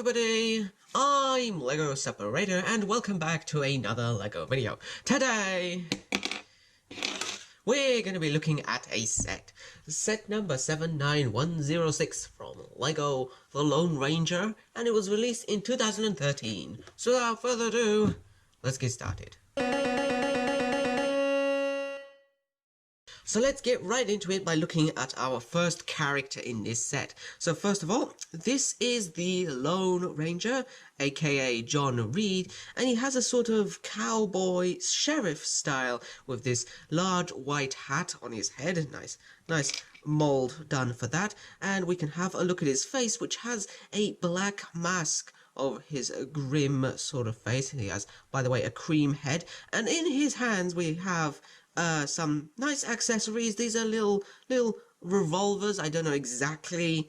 everybody, I'm LEGO Separator and welcome back to another LEGO video. Today, we're going to be looking at a set number 79106 from LEGO The Lone Ranger, and it was released in 2013. So without further ado, let's get started. So let's get right into it by looking at our first character in this set. So first of all, this is the Lone Ranger, aka John Reed, and he has a sort of cowboy sheriff style with this large white hat on his head. Nice mold done for that. And we can have a look at his face, which has a black mask over his grim sort of face. He has, by the way, a cream head, and in his hands we have some nice accessories. These are little revolvers. I don't know exactly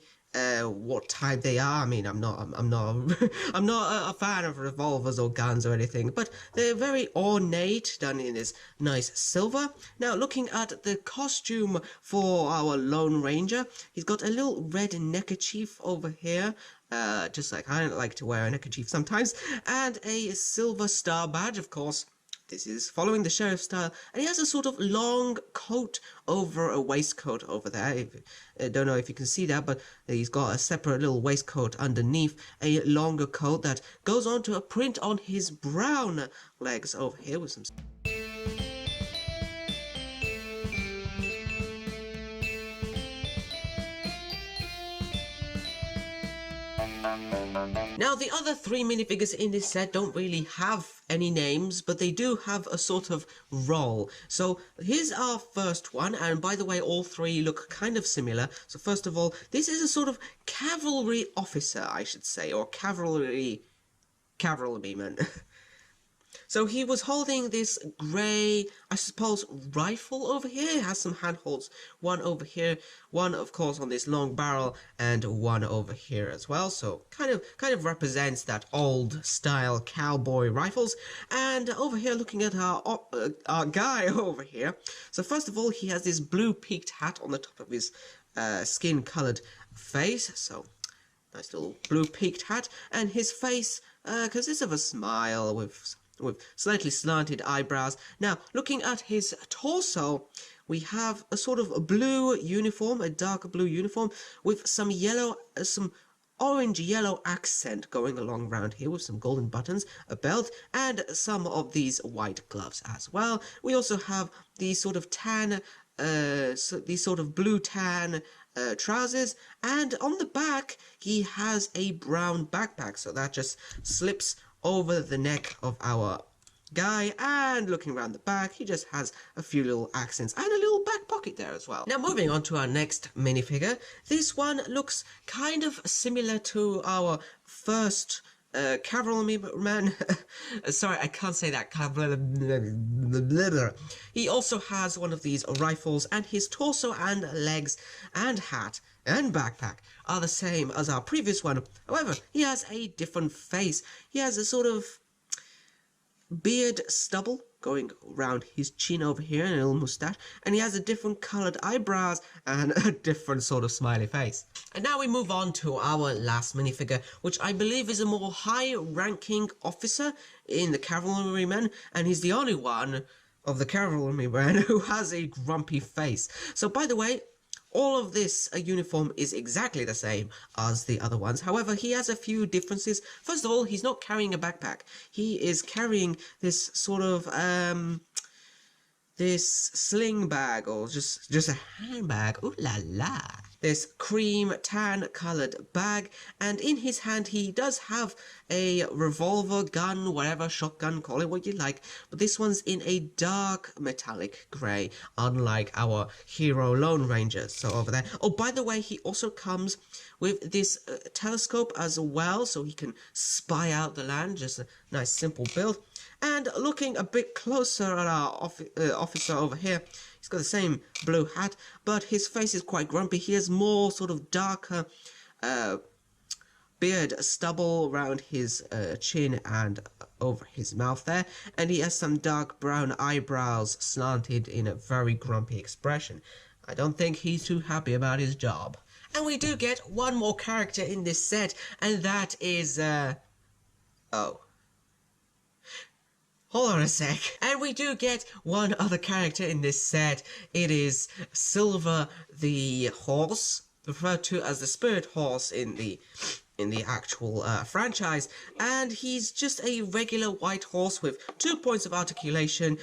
what type they are. I mean, I'm not a fan of revolvers or guns or anything, but they're very ornate, done in this nice silver. Now, looking at the costume for our Lone Ranger, he's got a little red neckerchief over here, just like I like to wear a neckerchief sometimes, and a silver star badge, of course. This is following the sheriff style, and he has a sort of long coat over a waistcoat over there. I don't know if you can see that, but he's got a separate little waistcoat underneath, a longer coat that goes on to a print on his brown legs over here with some... Now, the other three minifigures in this set don't really have any names, but they do have a sort of role. So here's our first one, and by the way, all three look kind of similar. So first of all, this is a sort of cavalry officer, I should say, or cavalryman. So he was holding this grey, I suppose, rifle over here. It has some handholds, one over here, one of course on this long barrel, and one over here as well. So kind of represents that old style cowboy rifles. And over here, looking at our guy over here. So first of all, he has this blue peaked hat on the top of his skin coloured face. So nice little blue peaked hat, and his face consists of a smile with slightly slanted eyebrows. Now, looking at his torso, we have a sort of a blue uniform, a dark blue uniform, with some yellow, some orange-yellow accent going along around here with some golden buttons, a belt, and some of these white gloves as well. We also have these sort of tan, these sort of blue tan trousers, and on the back he has a brown backpack, so that just slips over the neck of our guy, and looking around the back, he just has a few little accents and a little back pocket there as well. Now, moving on to our next minifigure. This one looks kind of similar to our first cavalryman. Sorry, I can't say that. He also has one of these rifles, and his torso and legs and hat and backpack are the same as our previous one. However, he has a different face. He has a sort of beard stubble going around his chin over here, and a little moustache, and he has a different coloured eyebrows and a different sort of smiley face. And now we move on to our last minifigure, which I believe is a more high-ranking officer in the cavalrymen, and he's the only one of the cavalrymen who has a grumpy face. So, by the way, all of this uniform is exactly the same as the other ones. However, he has a few differences. First of all, he's not carrying a backpack. He is carrying this sort of this sling bag, or just a handbag. Ooh la la! This cream tan coloured bag, and in his hand he does have a revolver, gun, whatever, shotgun, call it what you like, but this one's in a dark metallic grey, unlike our hero Lone Ranger. So over there. Oh, by the way, he also comes with this telescope as well, so he can spy out the land. Just a nice simple build. And looking a bit closer at our officer over here, he's got the same blue hat, but his face is quite grumpy. He has more sort of darker beard stubble around his chin and over his mouth there, and he has some dark brown eyebrows slanted in a very grumpy expression. I don't think he's too happy about his job. And we do get one more character in this set, and that is, oh. Hold on a sec. And we do get one other character in this set. It is Silver the Horse, referred to as the Spirit Horse in the actual franchise, and he's just a regular white horse with 2 points of articulation,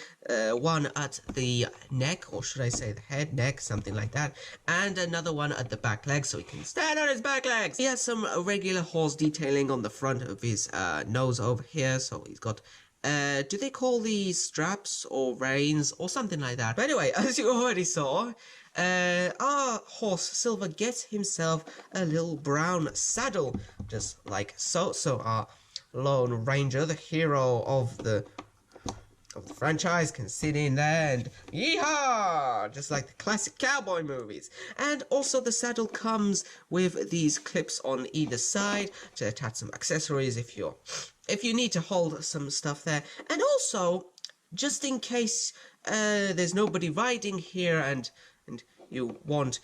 one at the neck, or should I say the head, neck, something like that, and another one at the back legs, so he can stand on his back legs. He has some regular horse detailing on the front of his nose over here, so he's got do they call these straps or reins or something like that? But anyway, as you already saw, our horse Silver gets himself a little brown saddle, just like so. So our Lone Ranger, the hero of the franchise, can sit in there and yeehaw, just like the classic cowboy movies. And also the saddle comes with these clips on either side to attach some accessories if you need to hold some stuff there. And also, just in case there's nobody riding here and you want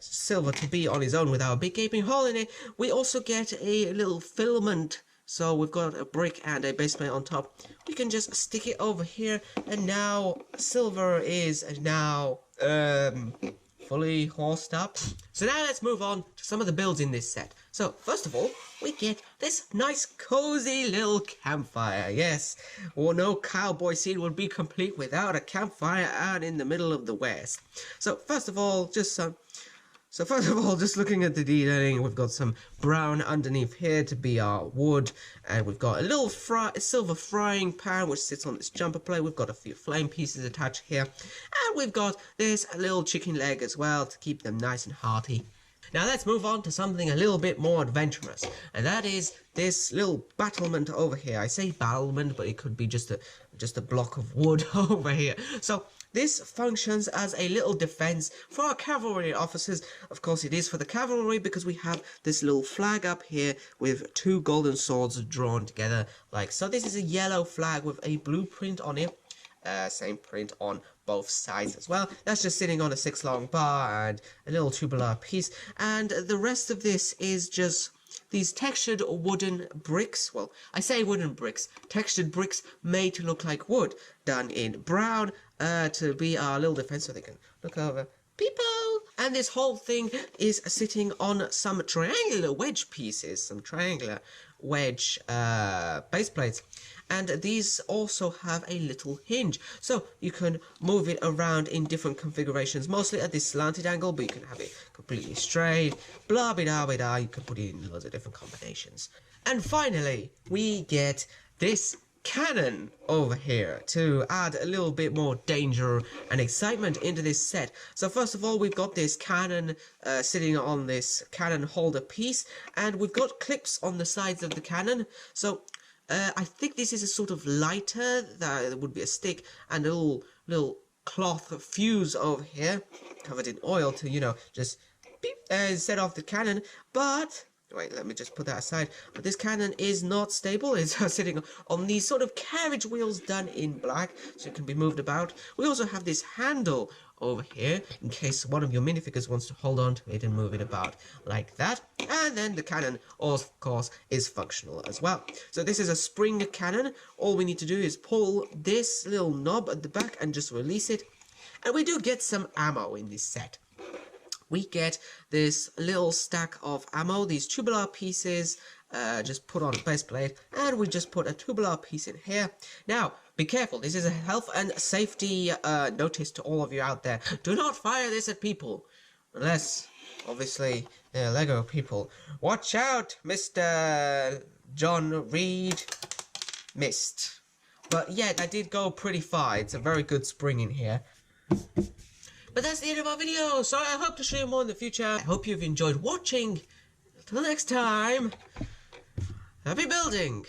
Silver to be on his own without a big gaping hole in it, we also get a little filament. So we've got a brick and a base plate on top. We can just stick it over here, and now Silver is now fully horsed up. So now let's move on to some of the builds in this set. So first of all, we get this nice cozy little campfire. Yes, well, no cowboy scene would be complete without a campfire out in the middle of the West. So first of all, just looking at the detailing, we've got some brown underneath here to be our wood, and we've got a little silver frying pan which sits on this jumper plate. We've got a few flame pieces attached here, and we've got this little chicken leg as well to keep them nice and hearty. Now let's move on to something a little bit more adventurous, and that is this little battlement over here. I say battlement, but it could be just a block of wood over here. So this functions as a little defense for our cavalry officers. Of course, it is for the cavalry because we have this little flag up here with 2 golden swords drawn together like so. This is a yellow flag with a blue print on it. Same print on both sides as well. That's just sitting on a 6-long bar and a little tubular piece. And the rest of this is just these textured wooden bricks. Well, I say wooden bricks. Textured bricks made to look like wood, done in brown to be our little defense so they can look over people. And this whole thing is sitting on some triangular wedge pieces, some triangular wedge base plates. And these also have a little hinge, so you can move it around in different configurations, mostly at this slanted angle, but you can have it completely straight, blah blah blah blah. You can put it in loads of different combinations. And finally, we get this cannon over here to add a little bit more danger and excitement into this set. So first of all, we've got this cannon sitting on this cannon holder piece, and we've got clips on the sides of the cannon. So I think this is a sort of lighter, that would be a stick, and a little cloth fuse over here, covered in oil to, you know, just beep, set off the cannon. But wait, let me just put that aside. But this cannon is not stable. It's sitting on these sort of carriage wheels done in black, so it can be moved about. We also have this handle over here, in case one of your minifigures wants to hold on to it and move it about like that. And then the cannon, of course, is functional as well. So this is a spring cannon. All we need to do is pull this little knob at the back and just release it. And we do get some ammo in this set. We get this little stack of ammo, these tubular pieces, just put on a base plate, and we just put a tubular piece in here. Now, be careful, this is a health and safety notice to all of you out there. Do not fire this at people, unless, obviously, they're Lego people. Watch out, Mr. John Reed. Missed. But yet, I did go pretty far. It's a very good spring in here. But that's the end of our video, so I hope to show you more in the future. I hope you've enjoyed watching. Until next time, happy building!